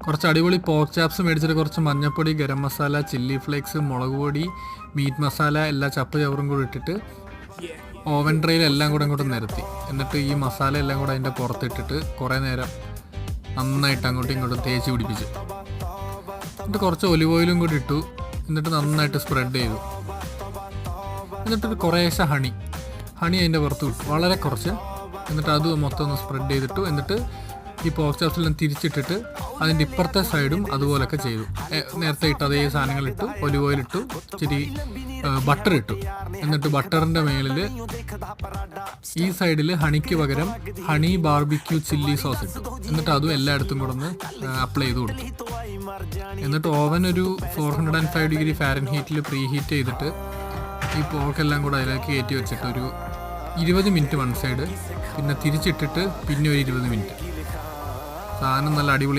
കുറച്ച് അടിപൊളി pork chops മേടിച്ചിട്ട് കുറച്ച് മഞ്ഞപ്പൊടി, ഗരം മസാല, ചില്ലി ഫ്ലേക്സ്, മുളക് പൊടി, മീറ്റ് മസാല എല്ലാ ചപ്പ് ചവറും കൂടി ഇട്ടിട്ട് ഓവൻ ട്രേയിൽ എല്ലാം കൂടെ അങ്ങോട്ട് നിരത്തി. എന്നിട്ട് ഈ മസാല എല്ലാം കൂടെ അതിൻ്റെ പുറത്തിട്ടിട്ട് കുറേ നേരം നന്നായിട്ട് അങ്ങോട്ടും ഇങ്ങോട്ടും തേച്ച് പിടിപ്പിച്ചു. എന്നിട്ട് കുറച്ച് ഒലിവ് ഓയിലും കൂടി ഇട്ടു. എന്നിട്ട് നന്നായിട്ട് സ്പ്രെഡ് ചെയ്തു. എന്നിട്ടൊരു കുറേശ്ശെ ഹണി അതിൻ്റെ പുറത്ത് വിട്ടു, വളരെ കുറച്ച്. എന്നിട്ട് അത് മൊത്തം ഒന്ന് സ്പ്രെഡ് ചെയ്തിട്ടു. എന്നിട്ട് ഈ പോർക്ക് ചാപ്സിലെല്ലാം തിരിച്ചിട്ടിട്ട് അതിൻ്റെ ഇപ്പുറത്തെ സൈഡും അതുപോലൊക്കെ ചെയ്തു. നേരത്തെ ഇട്ട് അതേ സാധനങ്ങളിട്ടു, ഒലിവ് ഓയിൽ ഇട്ടു, ഇച്ചിരി ബട്ടർ ഇട്ടു. എന്നിട്ട് ബട്ടറിൻ്റെ മേളിൽ ഈ സൈഡിൽ ഹണിക്ക് പകരം ഹണി ബാർബിക്യൂ ചില്ലി സോസ് ഇട്ടു. എന്നിട്ട് അതും എല്ലായിടത്തും കൂടെ ഒന്ന് അപ്ലൈ ചെയ്ത് കൊടുത്തു. എന്നിട്ട് ഓവൻ ഒരു 405 ഡിഗ്രി ഫാരൻഹീറ്റിൽ പ്രീ ഹീറ്റ് ചെയ്തിട്ട് ഈ പോർക്കെല്ലാം കൂടെ അതിലേക്ക് കയറ്റി വെച്ചിട്ട് ഒരു 20 മിനിറ്റ് വൺ സൈഡ്, പിന്നെ തിരിച്ചിട്ടിട്ട് പിന്നെ ഒരു 20 മിനിറ്റ്. സാധനം നല്ല അടിപൊളിയായിട്ട്